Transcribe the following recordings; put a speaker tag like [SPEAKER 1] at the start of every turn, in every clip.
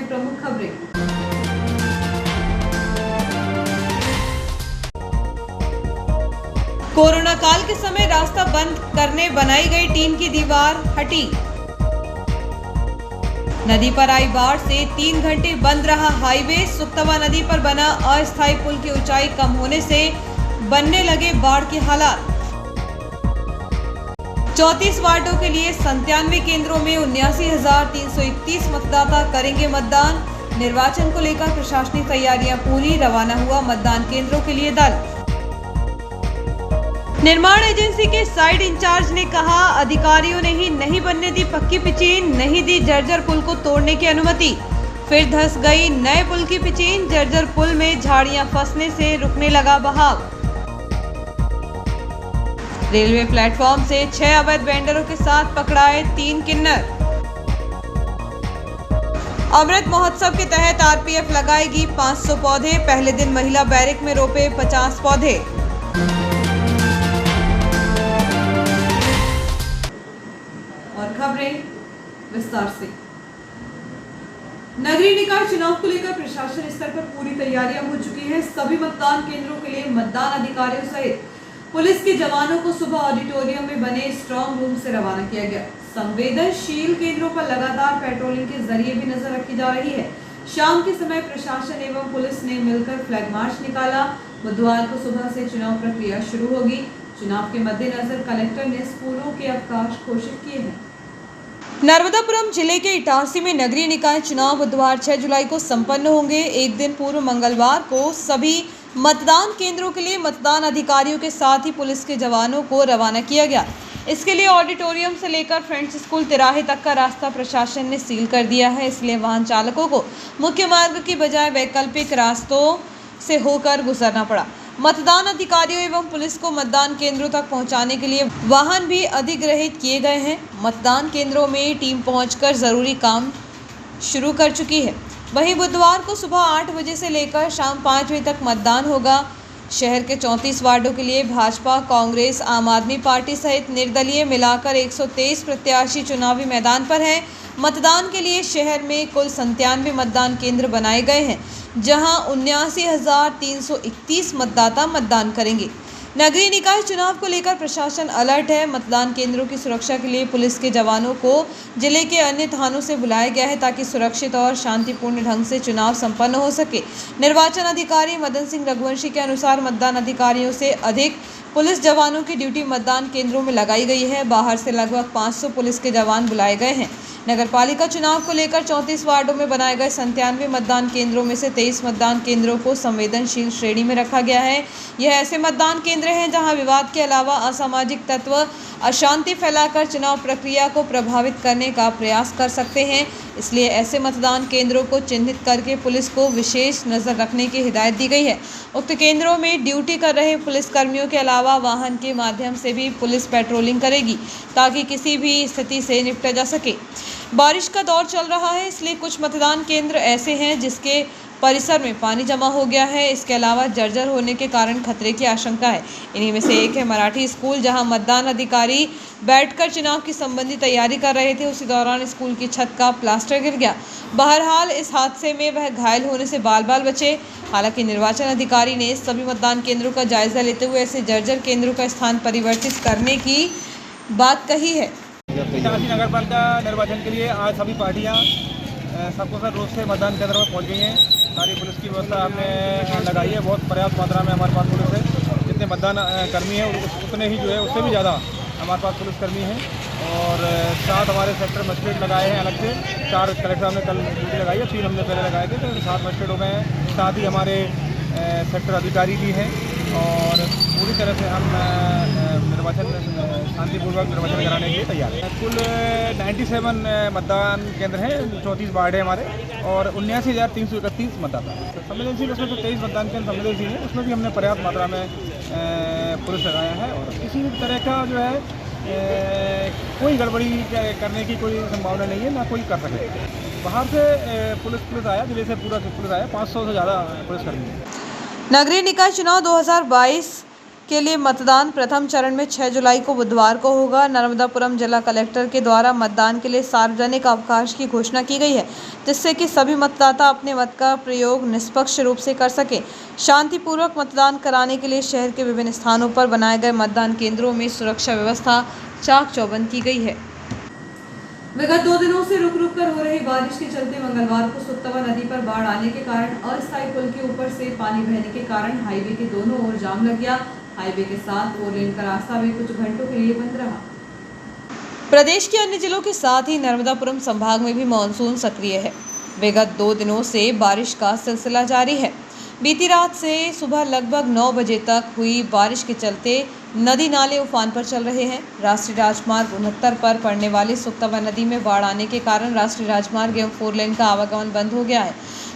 [SPEAKER 1] प्रमुख खबरें। कोरोना काल के समय रास्ता बंद करने बनाई गई टीन की दीवार हटी। नदी पर आई बाढ़ से 3 घंटे बंद रहा हाईवे। सुक्तवा नदी पर बना अस्थायी पुल की ऊंचाई कम होने से बनने लगे बाढ़ के हालात। 34 वार्डों के लिए 97 केंद्रों में 79,331 मतदाता करेंगे मतदान। निर्वाचन को लेकर प्रशासनिक तैयारियां पूरी, रवाना हुआ मतदान केंद्रों के लिए दल। निर्माण एजेंसी के साइट इंचार्ज ने कहा, अधिकारियों ने ही नहीं बनने दी पक्की पिचीन, नहीं दी जर्जर पुल को तोड़ने की अनुमति। फिर धंस गई नए पुल की पिचीन, जर्जर पुल में झाड़ियां फंसने से रुकने लगा बहाव। रेलवे प्लेटफॉर्म से 6 अवैध वेंडरों के साथ पकड़ाए 3 किन्नर। अमृत महोत्सव के तहत आरपीएफ लगाएगी 500 पौधे। पहले दिन महिला बैरक में रोपे 50 पौधे। और खबरें विस्तार से। नगरीय निकाय चुनाव को लेकर प्रशासन स्तर पर पूरी तैयारियां हो चुकी हैं। सभी मतदान केंद्रों के लिए मतदान अधिकारियों सहित पुलिस के जवानों को सुबह ऑडिटोरियम में बने स्ट्रांग रूम से रवाना किया गया। संवेदनशील केंद्रों पर लगातार पेट्रोलिंग के जरिए भी नजर रखी जा रही है। शाम के समय प्रशासन एवं पुलिस ने मिलकर फ्लैग मार्च निकाला। बुधवार को सुबह से चुनाव प्रक्रिया शुरू होगी। चुनाव के मद्देनजर कलेक्टर ने स्कूलों के अवकाश घोषित किए हैं। नर्मदापुरम जिले के इटारसी में नगरीय निकाय चुनाव बुधवार 6 जुलाई को संपन्न होंगे। एक दिन पूर्व मंगलवार को सभी मतदान केंद्रों के लिए मतदान अधिकारियों के साथ ही पुलिस के जवानों को रवाना किया गया। इसके लिए ऑडिटोरियम से लेकर फ्रेंड्स स्कूल तिराहे तक का रास्ता प्रशासन ने सील कर दिया है। इसलिए वाहन चालकों को मुख्य मार्ग की बजाय वैकल्पिक रास्तों से होकर गुजरना पड़ा। मतदान अधिकारियों एवं पुलिस को मतदान केंद्रों तक पहुंचाने के लिए वाहन भी अधिग्रहित किए गए हैं। मतदान केंद्रों में टीम पहुंचकर जरूरी काम शुरू कर चुकी है। वहीं बुधवार को सुबह 8 बजे से लेकर शाम 5 बजे तक मतदान होगा। शहर के 34 वार्डों के लिए भाजपा, कांग्रेस, आम आदमी पार्टी सहित निर्दलीय मिलाकर 123 प्रत्याशी चुनावी मैदान पर हैं। मतदान के लिए शहर में कुल 97 मतदान केंद्र बनाए गए हैं, जहां 79,331 मतदाता मतदान करेंगे। नगरीय निकाय चुनाव को लेकर प्रशासन अलर्ट है। मतदान केंद्रों की सुरक्षा के लिए पुलिस के जवानों को जिले के अन्य थानों से बुलाया गया है, ताकि सुरक्षित और शांतिपूर्ण ढंग से चुनाव संपन्न हो सके। निर्वाचन अधिकारी मदन सिंह रघुवंशी के अनुसार मतदान अधिकारियों से अधिक पुलिस जवानों की ड्यूटी मतदान केंद्रों में लगाई गई है। बाहर से लगभग 500 पुलिस के जवान बुलाए गए हैं। नगरपालिका चुनाव को लेकर 34 वार्डों में बनाए गए 97 मतदान केंद्रों में से 23 मतदान केंद्रों को संवेदनशील श्रेणी में रखा गया है। यह ऐसे मतदान केंद्र हैं जहां विवाद के अलावा असामाजिक तत्व अशांति फैलाकर चुनाव प्रक्रिया को प्रभावित करने का प्रयास कर सकते हैं। इसलिए ऐसे मतदान केंद्रों को चिन्हित करके पुलिस को विशेष नज़र रखने की हिदायत दी गई है। उक्त केंद्रों में ड्यूटी कर रहे पुलिसकर्मियों के अलावा वाहन के माध्यम से भी पुलिस पेट्रोलिंग करेगी, ताकि किसी भी स्थिति से निपटा जा सके। बारिश का दौर चल रहा है, इसलिए कुछ मतदान केंद्र ऐसे हैं जिसके परिसर में पानी जमा हो गया है। इसके अलावा जर्जर होने के कारण खतरे की आशंका है। इन्हीं में से एक है मराठी स्कूल, जहां मतदान अधिकारी बैठकर चुनाव की संबंधी तैयारी कर रहे थे। उसी दौरान स्कूल की छत का प्लास्टर गिर गया। बहरहाल इस हादसे में वह घायल होने से बाल बाल बचे। हालांकि निर्वाचन अधिकारी ने सभी मतदान केंद्रों का जायजा लेते हुए ऐसे जर्जर केंद्रों का स्थान परिवर्तित करने की बात कही है।
[SPEAKER 2] इटारसी नगर पालिका निर्वाचन के लिए आज सभी पार्टियां सबको सर रोज से मतदान केंद्र पर पहुंच गई हैं। सारी पुलिस की व्यवस्था हमने लगाई है। बहुत पर्याप्त मात्रा में हमारे पास पुलिस है। जितने मतदान कर्मी हैं उतने ही जो है उससे भी ज़्यादा हमारे पास पुलिसकर्मी हैं। और 7 हमारे सेक्टर मजिस्ट्रेट लगाए हैं अलग से। 4 कलेक्टर हमने कल ड्यूटी लगाई है, 3 हमने पहले लगाए थे, तो 7 मजिस्ट्रेट हो गए हैं। साथ ही हमारे सेक्टर अधिकारी भी हैं और पूरी तरह से हम निर्वाचन शांतिपूर्वक निर्वाचन कराने के लिए तैयार हैं। कुल 97 मतदान केंद्र हैं, 34 वार्ड है हमारे और 79,331 मतदाता। संवेदनशील उसमें तो 23 मतदान केंद्र संवेदनशील हैं, उसमें भी हमने पर्याप्त मात्रा में पुलिस लगाया है। और किसी भी तरह का जो है कोई गड़बड़ी करने की कोई संभावना नहीं है, ना कोई कर सके। बाहर से पुलिस आया, जिले से पूरा पुलिस आया, 500 से ज़्यादा पुलिसकर्मी है।
[SPEAKER 1] नगरीय निकाय चुनाव 2022 के लिए मतदान प्रथम चरण में 6 जुलाई को बुधवार को होगा। नर्मदापुरम जिला कलेक्टर के द्वारा मतदान के लिए सार्वजनिक अवकाश की घोषणा की गई है, जिससे कि सभी मतदाता अपने मत का प्रयोग निष्पक्ष रूप से कर सके। शांतिपूर्वक मतदान कराने के लिए शहर के विभिन्न स्थानों पर बनाए गए मतदान केंद्रों में सुरक्षा व्यवस्था चाक चौबंद की गई है। विगत 2 दिनों से रुक रुक कर हो रही बारिश के चलते मंगलवार को सुत्तवा नदी पर बाढ़ आने के कारण अस्थायी पुल के ऊपर से पानी बहने के कारण हाईवे के दोनों ओर जाम लग गया। हाईवे के साथ 4 लेन का रास्ता भी कुछ घंटों के लिए बंद रहा। प्रदेश के अन्य जिलों के साथ ही नर्मदापुरम संभाग में भी मानसून सक्रिय है। विगत 2 दिनों से बारिश का सिलसिला जारी है। बीती रात से सुबह लगभग 9 बजे तक हुई बारिश के चलते नदी नाले उफान पर चल रहे हैं। राष्ट्रीय राजमार्ग 69 पर पड़ने वाली सुत्तवा नदी में बाढ़ आने के कारण राष्ट्रीय राजमार्ग एवं 4 लेन का आवागमन बंद हो गया है।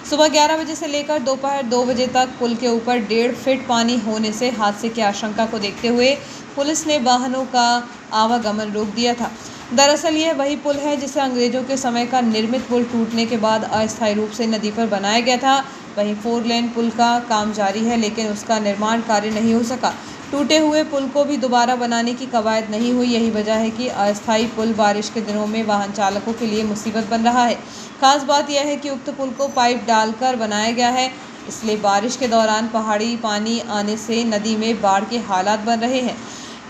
[SPEAKER 1] सुबह 11 बजे से लेकर दोपहर 2 बजे तक पुल के ऊपर 1.5 फीट पानी होने से हादसे की आशंका को देखते हुए पुलिस ने वाहनों का आवागमन रोक दिया था। दरअसल यह वही पुल है जिसे अंग्रेजों के समय का निर्मित पुल टूटने के बाद अस्थायी रूप से नदी पर बनाया गया था। वहीं 4 लेन पुल का काम जारी है, लेकिन उसका निर्माण कार्य नहीं हो सका। टूटे हुए पुल को भी दोबारा बनाने की कवायद नहीं हुई। यही वजह है कि अस्थायी पुल बारिश के दिनों में वाहन चालकों के लिए मुसीबत बन रहा है। खास बात यह है कि उक्त पुल को पाइप डालकर बनाया गया है, इसलिए बारिश के दौरान पहाड़ी पानी आने से नदी में बाढ़ के हालात बन रहे हैं।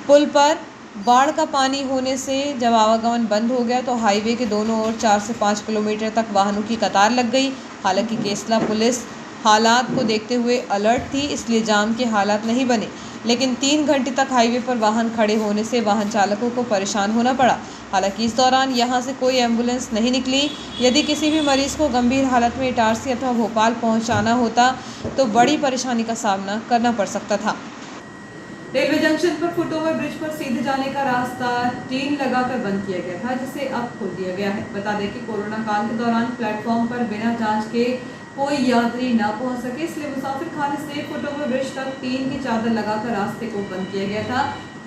[SPEAKER 1] पुल पर बाढ़ का पानी होने से जब आवागमन बंद हो गया तो हाईवे के दोनों ओर 4 से 5 किलोमीटर तक वाहनों की कतार लग गई। हालांकि केसला पुलिस हालात को देखते हुए अलर्ट थी, इसलिए जाम के हालात नहीं बने, लेकिन 3 घंटे तक हाईवे पर वाहन खड़े होने से वाहन चालकों को परेशान होना पड़ा। हालांकि इस दौरान यहां से कोई एम्बुलेंस नहीं निकली। यदि किसी भी मरीज को गंभीर हालत में इटारसी अथवा भोपाल पहुंचाना होता तो बड़ी परेशानी का सामना करना पड़ सकता था। रेलवे जंक्शन पर फुटओवर ब्रिज पर सीधे जाने का रास्ता टीन लगाकर बंद किया गया था, जिसे अब खोल दिया गया है। बता दें कि कोरोना काल के दौरान प्लेटफॉर्म पर बिना जांच के कोई यात्री न पहुंच सके, इसलिए मुसाफिर खाने से फुटओवर ब्रिज तक टीन की चादर लगाकर रास्ते को बंद किया गया था।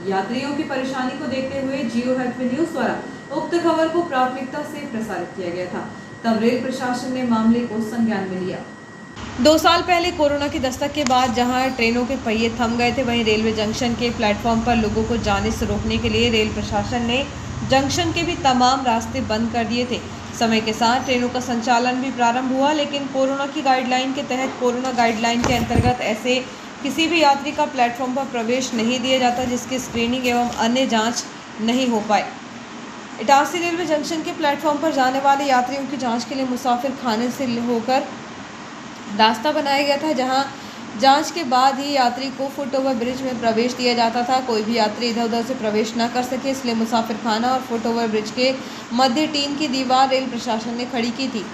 [SPEAKER 1] यात्रियों की परेशानी को देखते हुए जियो हेल्थ न्यूज द्वारा उक्त खबर को प्राथमिकता से प्रसारित किया गया था। तब रेल प्रशासन ने मामले को संज्ञान में लिया। 2 साल पहले कोरोना की दस्तक के बाद जहां ट्रेनों के पहिए थम गए थे, वहीं रेलवे जंक्शन के प्लेटफॉर्म पर लोगों को जाने से रोकने के लिए रेल प्रशासन ने जंक्शन के भी तमाम रास्ते बंद कर दिए थे। समय के साथ ट्रेनों का संचालन भी प्रारंभ हुआ, लेकिन कोरोना की गाइडलाइन के तहत कोरोना गाइडलाइन के अंतर्गत ऐसे किसी भी यात्री का प्लेटफॉर्म पर प्रवेश नहीं दिया जाता जिसकी स्क्रीनिंग एवं अन्य जाँच नहीं हो पाए। इटारसी रेलवे जंक्शन के प्लेटफॉर्म पर जाने वाले यात्रियों की जाँच के लिए मुसाफिर खाने से होकर रास्ता बनाया गया था, जहां जांच के बाद ही यात्री को फुटओवर ब्रिज में प्रवेश दिया जाता था। कोई भी यात्री इधर उधर से प्रवेश न कर सके, इसलिए मुसाफिर खाना और फुटओवर ब्रिज के मध्य टीन की दीवार रेल प्रशासन ने खड़ी की थी।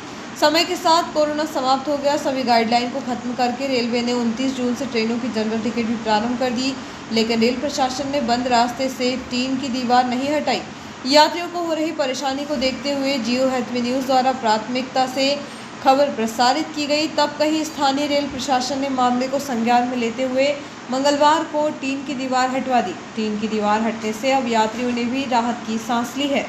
[SPEAKER 1] समय के साथ कोरोना समाप्त हो गया। सभी गाइडलाइन को खत्म करके रेलवे ने 29 जून से ट्रेनों की जनरल टिकट भी प्रारंभ कर दी, लेकिन रेल प्रशासन ने बंद रास्ते से टीन की दीवार नहीं हटाई। यात्रियों को हो रही परेशानी को देखते हुए जियो हेल्थ न्यूज़ द्वारा प्राथमिकता से खबर प्रसारित की गई। तब कहीं स्थानीय रेल प्रशासन ने मामले को संज्ञान में लेते हुए मंगलवार को टीन की दीवार हटवा दी। टीन की दीवार हटने से अब यात्रियों ने भी राहत की सांस ली है।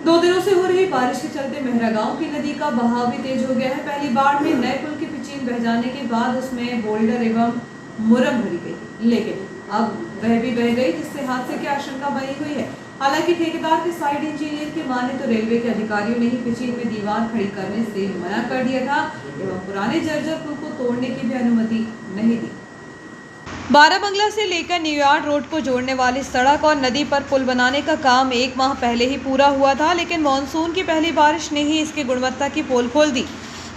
[SPEAKER 1] 2 दिनों से हो रही बारिश के चलते मेहरा गांव की नदी का बहाव भी तेज हो गया है। पहली बाढ़ में नए पुल की पिचीन बह जाने के बाद उसमें बोल्डर एवं मुरम भरी गई, लेकिन अब वह भी बह गई, जिससे हादसे की आशंका बनी हुई है। हालांकि ठेकेदार के साइड इंजीनियर की माने तो रेलवे के अधिकारियों ने ही पिचीन में दीवार खड़ी करने से मना कर दिया था एवं पुराने जर्जर पुल को तोड़ने की भी अनुमति नहीं दी। बाराबंगला से लेकर न्यूयॉर्क रोड को जोड़ने वाली सड़क और नदी पर पुल बनाने का काम 1 माह पहले ही पूरा हुआ था, लेकिन मानसून की पहली बारिश ने ही इसकी गुणवत्ता की पोल खोल दी।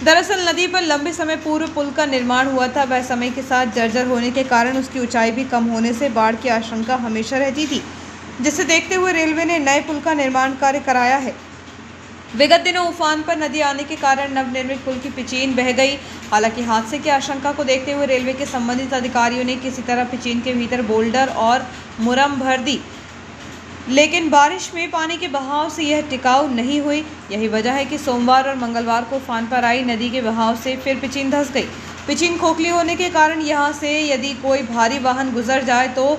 [SPEAKER 1] दरअसल नदी पर लंबे समय पूर्व पुल का निर्माण हुआ था। वह समय के साथ जर्जर होने के कारण उसकी ऊंचाई भी कम होने से बाढ़ की आशंका हमेशा रहती थी, जिसे देखते हुए रेलवे ने नए पुल का निर्माण कार्य कराया है। विगत दिनों उफान पर नदी आने के कारण नवनिर्मित पुल की पिचीन बह गई। हालांकि हादसे की आशंका को देखते हुए रेलवे के संबंधित अधिकारियों ने किसी तरह पिचीन के भीतर बोल्डर और मुरम भर दी, लेकिन बारिश में पानी के बहाव से यह टिकाऊ नहीं हुई। यही वजह है कि सोमवार और मंगलवार को उफान पर आई नदी के बहाव से फिर पिचीन धंस गई। पिचीन खोखली होने के कारण यहाँ से यदि कोई भारी वाहन गुजर जाए तो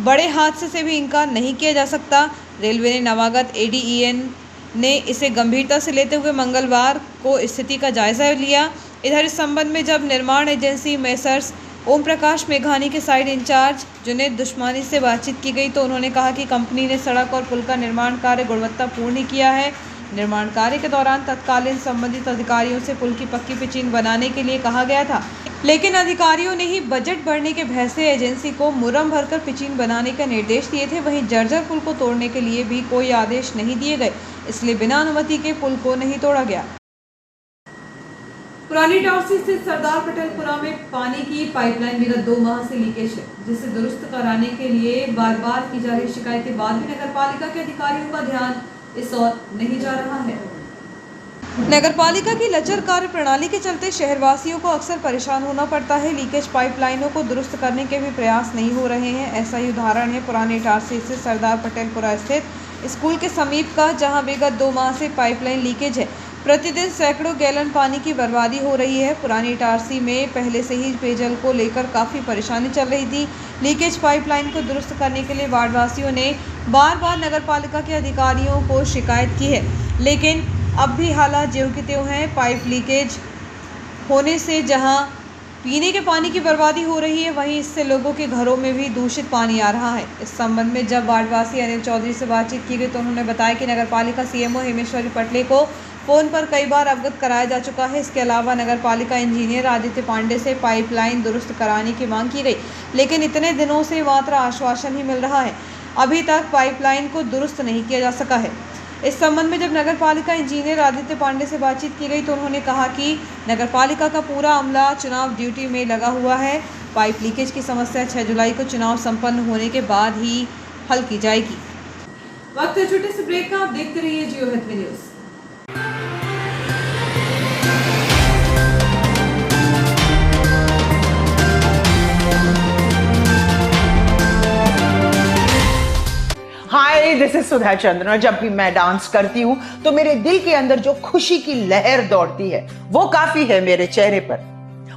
[SPEAKER 1] बड़े हादसे से भी इनकार नहीं किया जा सकता। रेलवे ने नवागत ADEN ने इसे गंभीरता से लेते हुए मंगलवार को स्थिति का जायजा लिया। इधर इस संबंध में जब निर्माण एजेंसी मेसर्स ओम प्रकाश मेघानी के साइट इंचार्ज जुनेद दुश्मनी से बातचीत की गई तो उन्होंने कहा कि कंपनी ने सड़क और पुल का निर्माण कार्य गुणवत्तापूर्ण ही किया है। निर्माण कार्य के दौरान तत्कालीन संबंधित अधिकारियों से पुल की पक्की पिचिंग बनाने के लिए कहा गया था, लेकिन अधिकारियों ने ही बजट बढ़ने के भय से एजेंसी को मुरम भरकर पिचिंग बनाने का निर्देश दिए थे। वहीं जर्जर पुल को तोड़ने के लिए भी कोई आदेश नहीं दिए गए, इसलिए बिना अनुमति के पुल को नहीं तोड़ा गया। पुरानी टाउसी स्थित सरदार पटेलपुरा में पानी की पाइपलाइन विगत 2 माह से लीकेज है, जिसे दुरुस्त कराने के लिए बार बार की जा रही शिकायत के बाद भी नगरपालिका के अधिकारियों का ध्यान इस ओर नहीं जा रहा है। नगरपालिका की लचर कार्य प्रणाली के चलते शहरवासियों को अक्सर परेशान होना पड़ता है। लीकेज पाइपलाइनों को दुरुस्त करने के भी प्रयास नहीं हो रहे हैं। ऐसा ही उदाहरण है पुरानी टाउसी स्थित सरदार पटेलपुरा स्थित स्कूल के समीप का, जहां विगत 2 माह से पाइपलाइन लीकेज है। प्रतिदिन सैकड़ों गैलन पानी की बर्बादी हो रही है। पुरानी टारसी में पहले से ही पेयजल को लेकर काफ़ी परेशानी चल रही थी। लीकेज पाइपलाइन को दुरुस्त करने के लिए वार्डवासियों ने बार बार नगरपालिका के अधिकारियों को शिकायत की है, लेकिन अब भी हालात ज्यों की त्यों हैं। पाइप लीकेज होने से जहां पीने के पानी की बर्बादी हो रही है, वहीं इससे लोगों के घरों में भी दूषित पानी आ रहा है। इस संबंध में जब वार्डवासी अनिल चौधरी से बातचीत की गई तो उन्होंने बताया कि नगरपालिका सीएमओ हेमेश्वरी पटले को फ़ोन पर कई बार अवगत कराया जा चुका है। इसके अलावा नगरपालिका इंजीनियर आदित्य पांडे से पाइपलाइन दुरुस्त कराने की मांग की गई, लेकिन इतने दिनों से मात्र आश्वासन ही मिल रहा है। अभी तक पाइपलाइन को दुरुस्त नहीं किया जा सका है। इस संबंध में जब नगरपालिका इंजीनियर आदित्य पांडे से बातचीत की गई तो उन्होंने कहा कि नगरपालिका का पूरा अमला चुनाव ड्यूटी में लगा हुआ है। पाइप लीकेज की समस्या 6 जुलाई को चुनाव संपन्न होने के बाद ही हल की जाएगी। वक्त है छोटे से ब्रेक का, आप देखते रहिए Jio health news.
[SPEAKER 3] Hi, this is Sudha Chandran. और जब भी मैं डांस करती हूँ तो मेरे दिल के अंदर जो खुशी की लहर दौड़ती है वो काफी है मेरे चेहरे पर,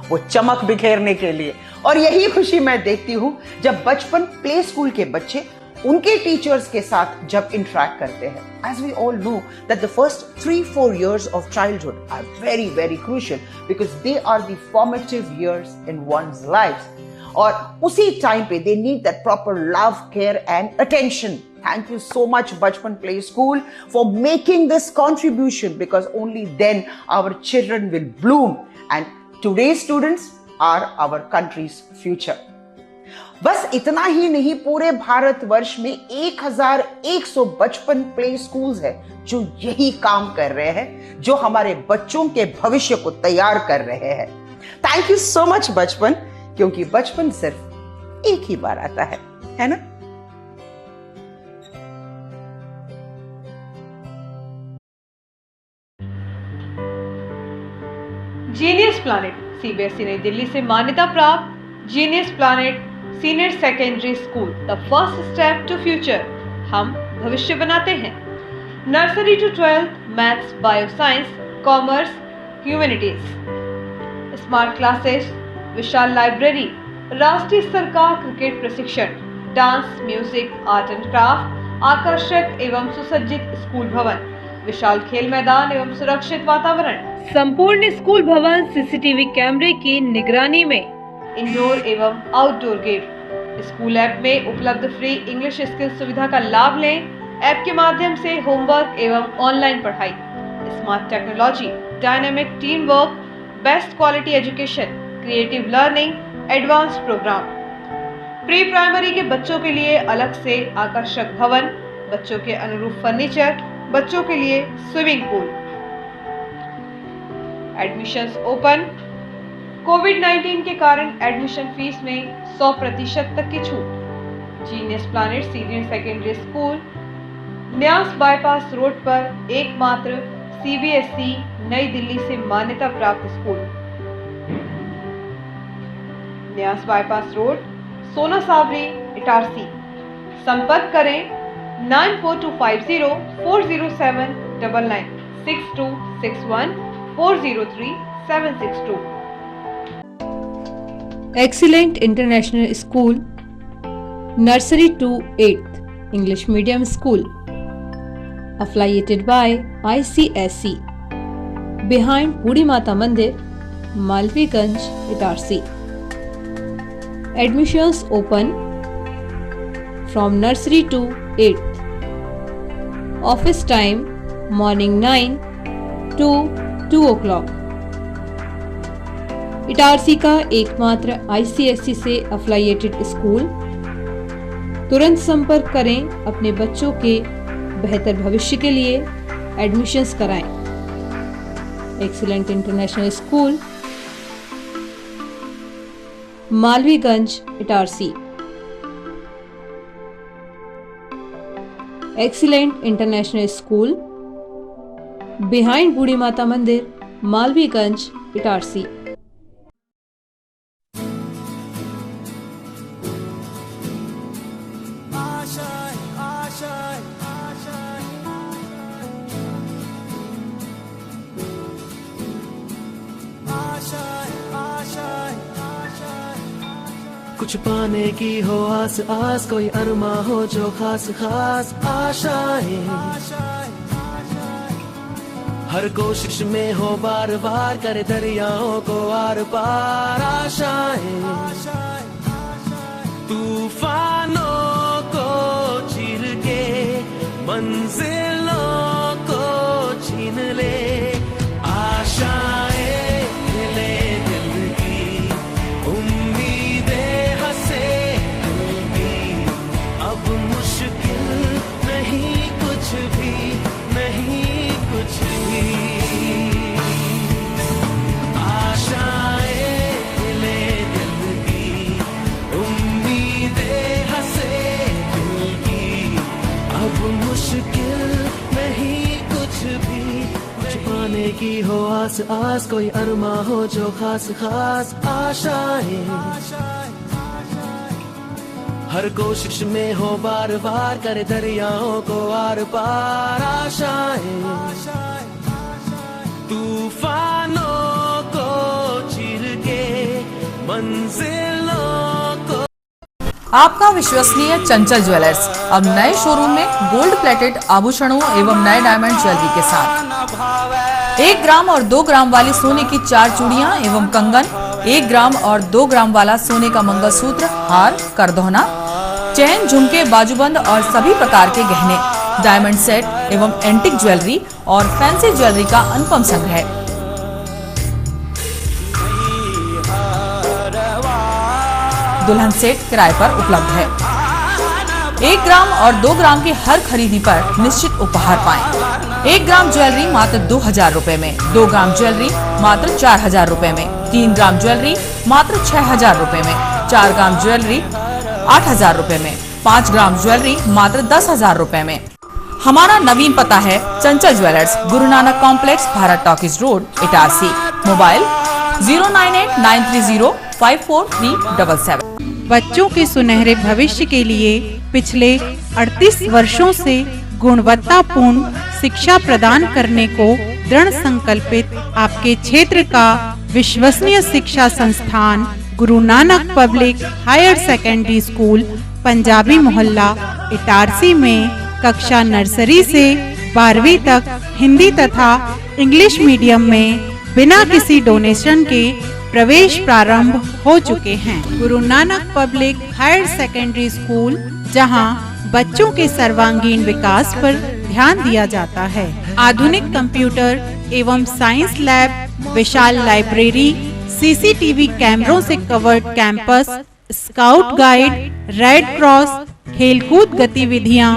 [SPEAKER 3] वो चमक बिखेरने के लिए। और यही खुशी मैं देखती हूँ जब बचपन प्ले स्कूल के बच्चे उनके टीचर्स के साथ जब इंटरेक्ट करते हैं। As we all know that the first 3-4 years of childhood are very very crucial because they are the formative years in one's life. और उसी टाइम पे they need that proper love, care and attention. Thank you so much Bachpan Play School for making this contribution, because only then our children will bloom and today's students are our country's future. बस इतना ही नहीं, पूरे भारतवर्ष में 1100 बचपन play schools है जो यही काम कर रहे हैं, जो हमारे बच्चों के भविष्य को तैयार कर रहे हैं। थैंक यू सो मच बचपन, क्योंकि बचपन सिर्फ एक ही बार आता है ना?
[SPEAKER 1] जीनियस प्लैनेट सीबीएसई नई दिल्ली से मान्यता प्राप्त genius planet senior secondary school, the first step to future. हम भविष्य बनाते हैं। Nursery to 12th maths, bio science, commerce, humanities, smart classes, विशाल लाइब्रेरी, राष्ट्रीय स्तर का क्रिकेट प्रशिक्षण, dance, music, art and craft, आकर्षक एवं सुसज्जित स्कूल भवन, विशाल खेल मैदान एवं सुरक्षित वातावरण, संपूर्ण स्कूल भवन सीसीटीवी कैमरे की निगरानी में, इंडोर एवं आउटडोर गेम। स्कूल ऐप में उपलब्ध फ्री इंग्लिश स्किल सुविधा का लाभ लें। ऐप के माध्यम से होमवर्क एवं ऑनलाइन पढ़ाई, smart technology, dynamic team work, best quality education, creative learning, advance program. Pre primary के बच्चों के लिए अलग से आकर्षक भवन, बच्चों के अनुरूप फर्नीचर, बच्चों के लिए स्विमिंग पूल। Admissions open. कोविड-19 के कारण एडमिशन फीस में 100% तक की छूट। Genius planet senior secondary school, न्यास बाईपास रोड पर एकमात्र सीबीएसई नई दिल्ली से मान्यता प्राप्त स्कूल। न्यास बाईपास रोड, सोना साबरी, इटारसी। संपर्क करें 9425040799, 6261403762। Excellent International School, Nursery to 8th English Medium School, affiliated by ICSE, behind Budi Mata Mandir, Malviganj, Itarsi. Admissions open from nursery to 8th. Office time morning 9 to 2 o'clock. Itarsi का एकमात्र ICSE से affiliated school. तुरंत संपर्क करें अपने बच्चों के बेहतर भविष्य के लिए एडमिशन्स कराएं। Excellent international school, Malviganj, Itarsi. Excellent international school behind Budhi Mata मंदिर, मालवीगंज, इटारसी।
[SPEAKER 4] कुछ पाने की हो आस आस, कोई अरमा हो जो खास खास आशाएं, हर कोशिश में हो बार बार, करे दरियाओं को आर पार आशाएं, तूफानों को चीर के मंजिलों को छीन ले, आशाएं मिले दिल की, उम्मीदें हंसे दिल की, अब मुश्किल नहीं कुछ भी, नहीं कुछ भी, आशाएं मिले दिल की, उम्मीदें हंसे दिल की, अब मुश्किल नहीं कुछ भी, कुछ पाने की हो आस आस, कोई अरमा हो जो खास खास आशाएं, हर कोशिश में हो बार बार, करे दरियाओं को आर पार आशाएं, तूफानों को चीर के मंजिलों को।
[SPEAKER 5] आपका विश्वसनीय चंचल ज्वेलर्स अब नए शोरूम में गोल्ड प्लेटेड आभूषणों एवं नए डायमंड ज्वेलरी के साथ 1 ग्राम और 2 ग्राम वाली सोने की 4 चूड़ियां एवं कंगन, 1 ग्राम और 2 ग्राम वाला सोने का मंगलसूत्र, हार, करदौना, चैन, झुमके, बाजूबंद और सभी प्रकार के गहने, डायमंड सेट एवं एंटिक ज्वेलरी और फैंसी ज्वेलरी का अनुपम संग्रह। दुल्हन सेट किराए पर उपलब्ध है। 1 ग्राम और 2 ग्राम की हर खरीदी पर निश्चित उपहार पाएं। 1 ग्राम ज्वेलरी मात्र 2000 रुपए में, 2 ग्राम ज्वेलरी मात्र 4000 रुपए में, 3 ग्राम ज्वेलरी मात्र 6000 रुपए में, 4 ग्राम ज्वेलरी 8000 रुपए में, 5 ग्राम ज्वेलरी मात्र 10,000 रुपए में। हमारा नवीन पता है चंचल jewellers, Guru Nanak complex, Bharat talkies road, Itarsi. Mobile 09893054377।
[SPEAKER 6] बच्चों के सुनहरे भविष्य के लिए पिछले 38 वर्षों से गुणवत्तापूर्ण शिक्षा प्रदान करने को दृढ़ संकल्पित आपके क्षेत्र का विश्वसनीय शिक्षा संस्थान Guru Nanak public higher secondary school, Punjabi Mohalla, Itarsi में कक्षा नर्सरी से 12वीं तक हिंदी तथा इंग्लिश मीडियम में बिना किसी डोनेशन के प्रवेश प्रारंभ हो चुके हैं। Guru Nanak public higher secondary school, जहां बच्चों के सर्वांगीण विकास पर ध्यान दिया जाता है। आधुनिक कंप्यूटर एवं साइंस लैब, विशाल लाइब्रेरी, सीसीटीवी कैमरों से covered campus, scout guide, red cross, खेलकूद गतिविधियां,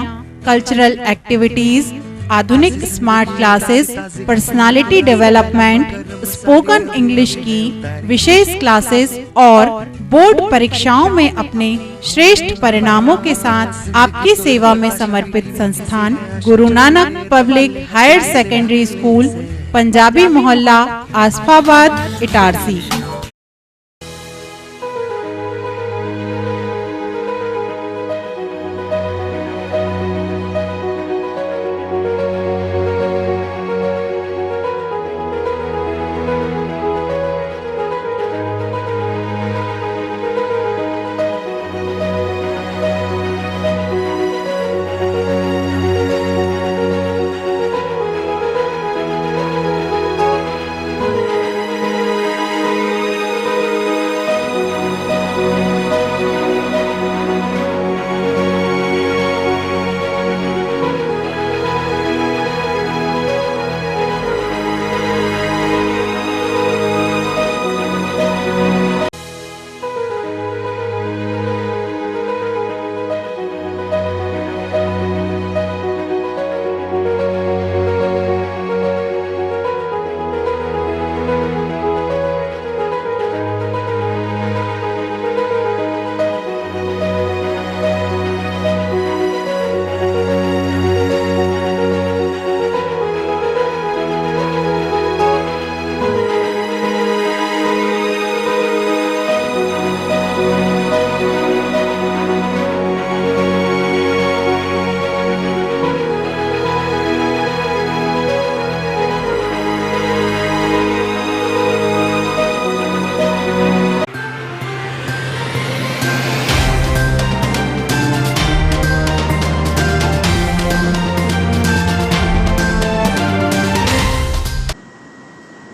[SPEAKER 6] कल्चरल एक्टिविटीज, आधुनिक smart classes, personality development, spoken English की विशेष क्लासेस और बोर्ड परीक्षाओं में अपने श्रेष्ठ परिणामों के साथ आपकी सेवा में समर्पित संस्थान Guru Nanak public higher secondary school, Punjabi Mohalla, Asafabad, Itarsi.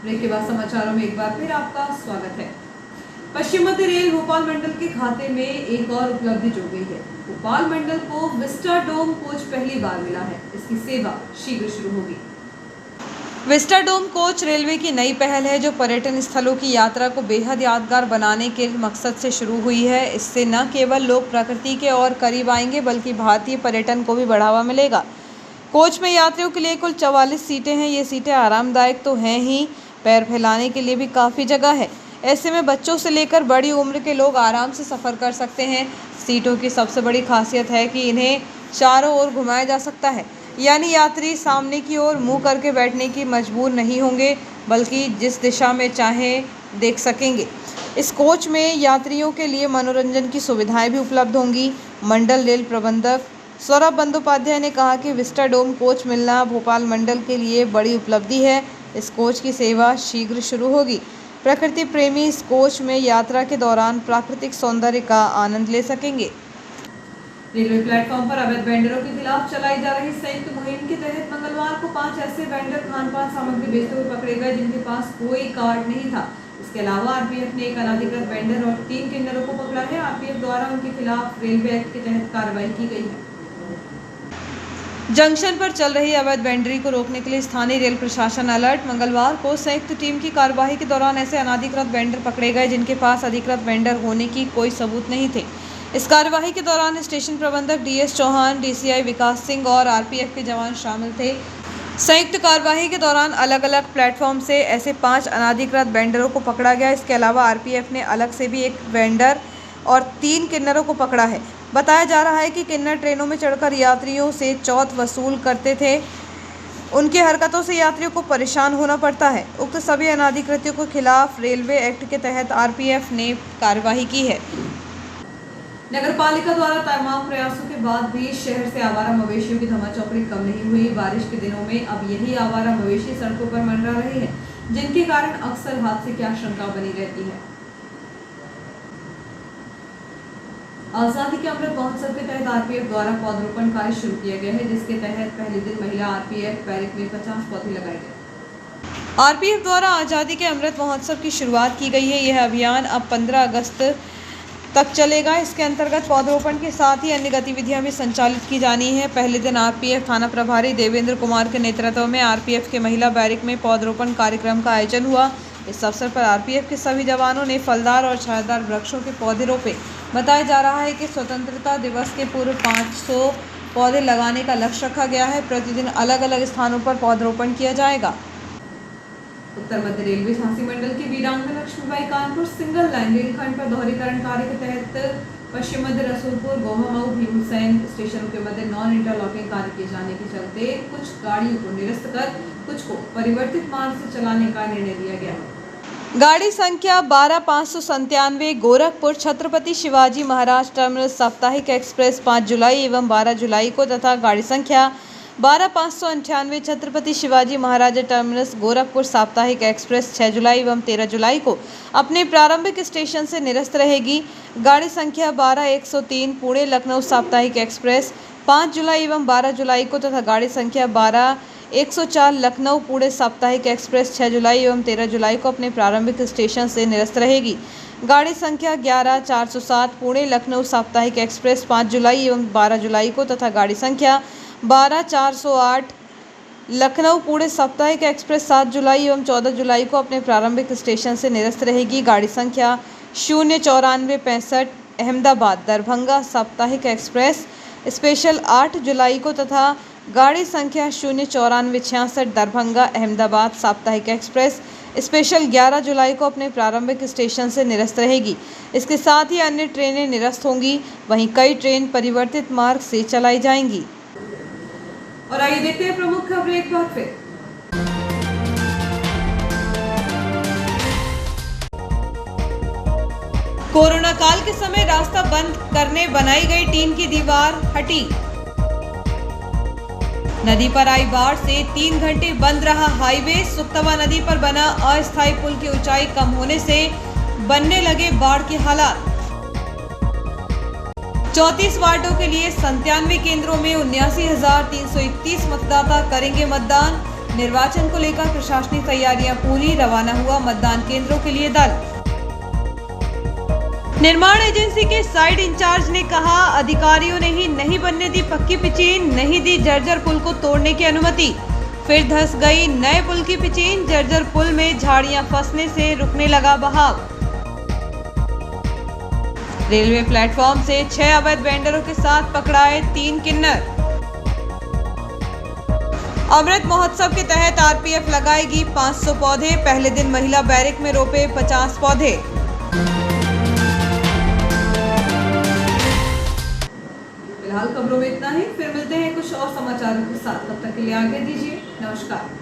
[SPEAKER 1] Break के बाद समाचारों में एक बार फिर आपका स्वागत है। पश्चिम मध्य रेल भोपाल मंडल के खाते में एक और उपलब्धि जुड़ गई है। भोपाल मंडल को विस्टा डोम कोच पहली बार मिला है। इसकी सेवा शीघ्र शुरू होगी। विस्टा डोम कोच रेलवे की नई पहल है जो पर्यटन स्थलों की यात्रा को बेहद यादगार बनाने के मकसद से शुरू हुई है। इससे न केवल लोग प्रकृति के और करीब आएंगे बल्कि भारतीय पर्यटन को भी बढ़ावा मिलेगा। कोच में यात्रियों के लिए कुल 44 सीटें हैं। ये सीटें आरामदायक तो हैं ही, पैर फैलाने के लिए भी काफ़ी जगह है। ऐसे में बच्चों से लेकर बड़ी उम्र के लोग आराम से सफ़र कर सकते हैं। सीटों की सबसे बड़ी खासियत है कि इन्हें चारों ओर घुमाया जा सकता है, यानी यात्री सामने की ओर मुंह करके बैठने की मजबूर नहीं होंगे बल्कि जिस दिशा में चाहें देख सकेंगे। इस कोच में यात्रियों के लिए मनोरंजन की सुविधाएं भी उपलब्ध होंगी। मंडल रेल प्रबंधक सौरभ बंदोपाध्याय ने कहा कि विस्टा डोम कोच मिलना भोपाल मंडल के लिए बड़ी उपलब्धि है। इस कोच की सेवा शीघ्र शुरू होगी। प्रकृति प्रेमी इस कोच में यात्रा के दौरान प्राकृतिक सौंदर्य का आनंद ले सकेंगे। रेलवे प्लेटफॉर्म पर अवैध वेंडरों के खिलाफ चलाई जा रही संयुक्त मुहिम के तहत मंगलवार को 5 ऐसे वेंडर खान पान सामग्री बेचते हुए पकड़े गए जिनके पास कोई कार्ड नहीं था। इसके अलावा आरपीएफ ने एक अनाधिकृत वेंडर और 3 किन्नरों को पकड़ा है। आरपीएफ द्वारा उनके खिलाफ रेलवे एक्ट के तहत कार्रवाई की गई है। जंक्शन पर चल रही अवैध वेंडरी को रोकने के लिए स्थानीय रेल प्रशासन अलर्ट। मंगलवार को संयुक्त टीम की कार्यवाही के दौरान ऐसे अनाधिकृत वेंडर पकड़े गए जिनके पास अधिकृत वेंडर होने की कोई सबूत नहीं थे। इस कार्यवाही के दौरान स्टेशन प्रबंधक डीएस चौहान, डीसीआई विकास सिंह और आरपीएफ के जवान शामिल थे। संयुक्त कार्यवाही के दौरान अलग अलग प्लेटफॉर्म से ऐसे 5 अनाधिकृत वेंडरों को पकड़ा गया। इसके अलावा आरपीएफ ने अलग से भी एक वेंडर और 3 किन्नरों को पकड़ा है। बताया जा रहा है कि किन्नर ट्रेनों में चढ़कर यात्रियों से चौथ वसूल करते थे। उनकी हरकतों से यात्रियों को परेशान होना पड़ता है। उक्त सभी अनाधिकृतियों के खिलाफ रेलवे एक्ट के तहत आरपीएफ ने कार्रवाई की है। नगरपालिका द्वारा तमाम प्रयासों के बाद भी शहर से आवारा मवेशियों की धमाचौकड़ी कम नहीं हुई। बारिश के दिनों में अब यही आवारा मवेशी सड़कों पर मंडरा रहे हैं, जिनके कारण अक्सर हादसे की आशंका बनी रहती है। आजादी के अमृत महोत्सव के तहत आरपीएफ द्वारा पौधरोपण कार्य शुरू किया गया है, जिसके तहत पहले दिन महिला आरपीएफ बैरक में 50 पौधे लगाए गए। आरपीएफ द्वारा आजादी के अमृत महोत्सव की शुरुआत की गई है। यह अभियान अब 15 अगस्त तक चलेगा। इसके अंतर्गत पौधरोपण के साथ ही अन्य गतिविधियां भी संचालित की जानी है। पहले दिन आरपीएफ थाना प्रभारी देवेंद्र कुमार के नेतृत्व में आरपीएफ के महिला बैरक में पौधरोपण कार्यक्रम का आयोजन हुआ। इस अवसर पर आरपीएफ के सभी जवानों ने फलदार और छायादार वृक्षों के पौधे रोपे। बताया जा रहा है कि स्वतंत्रता दिवस के पूर्व 500 पौधे लगाने का लक्ष्य रखा गया है। प्रतिदिन अलग अलग स्थानों पर पौधरोपण किया जाएगा। उत्तर मध्य रेलवे झांसी मंडल की वीरांगना लक्ष्मीबाई कानपुर सिंगल लाइन रेलखंड पर दोहरीकरण कार्य के तहत पश्चिम मध्य रसूलपुर, गोहा मऊ, भीम हुसैन स्टेशनों के मध्य नॉन इंटरलॉकिंग कार्य किए जाने के चलते कुछ गाड़ियों को निरस्त कर कुछ को परिवर्तित मार्ग से चलाने का निर्णय लिया गया है। गाड़ी संख्या 12597 गोरखपुर छत्रपति शिवाजी महाराज टर्मिनस साप्ताहिक एक्सप्रेस 5 जुलाई एवं 12 जुलाई को तथा गाड़ी संख्या 12598 छत्रपति शिवाजी महाराज टर्मिनस गोरखपुर साप्ताहिक एक्सप्रेस 6 जुलाई एवं 13 जुलाई को अपने प्रारंभिक स्टेशन से निरस्त रहेगी। गाड़ी संख्या 12103 पुणे लखनऊ साप्ताहिक एक्सप्रेस 5 जुलाई एवं 12 जुलाई को तथा गाड़ी संख्या 12104 लखनऊ पुणे साप्ताहिक एक्सप्रेस 6 जुलाई एवं 13 जुलाई को अपने प्रारंभिक स्टेशन से निरस्त रहेगी। गाड़ी संख्या 11407 पुणे लखनऊ साप्ताहिक एक्सप्रेस 5 जुलाई एवं 12 जुलाई को तथा गाड़ी संख्या 12408 लखनऊ पुणे साप्ताहिक एक्सप्रेस 7 जुलाई एवं 14 जुलाई को अपने प्रारंभिक स्टेशन से निरस्त रहेगी। गाड़ी संख्या 09465 अहमदाबाद दरभंगा साप्ताहिक एक्सप्रेस स्पेशल 8 जुलाई को तथा गाड़ी संख्या 09466 दरभंगा अहमदाबाद साप्ताहिक एक्सप्रेस स्पेशल 11 जुलाई को अपने प्रारंभिक स्टेशन से निरस्त रहेगी। इसके साथ ही अन्य ट्रेनें निरस्त होंगी। वहीं कई ट्रेन परिवर्तित मार्ग से चलाई जाएंगी। और आइए देखते हैं प्रमुख खबरें एक बार फिर। कोरोना काल के समय रास्ता बंद करने बनाई गई टीन की दीवार हटी। नदी पर आई बाढ़ से 3 घंटे बंद रहा हाईवे। सुक्तवा नदी पर बना अस्थायी पुल की ऊंचाई कम होने से बनने लगे बाढ़ के हालात। 34 वार्डों के लिए 97 केंद्रों में 79,331 मतदाता करेंगे मतदान। निर्वाचन को लेकर प्रशासनिक तैयारियां पूरी। रवाना हुआ मतदान केंद्रों के लिए दल। निर्माण एजेंसी के साइट इंचार्ज ने कहा, अधिकारियों ने ही नहीं बनने दी पक्की पिचीन, नहीं दी जर्जर पुल को तोड़ने की अनुमति। फिर धंस गई नए पुल की पिचीन। जर्जर पुल में झाड़ियां फंसने से रुकने लगा बहाव। रेलवे प्लेटफॉर्म से 6 अवैध वेंडरों के साथ पकड़ाए 3 किन्नर। अमृत महोत्सव के तहत आरपीएफ लगाएगी 500 पौधे। पहले दिन महिला बैरक में रोपे 50 पौधे। फिलहाल खबरों में इतना ही। फिर मिलते हैं कुछ और समाचारों के साथ। तब तक के लिए आज्ञा दीजिए। नमस्कार।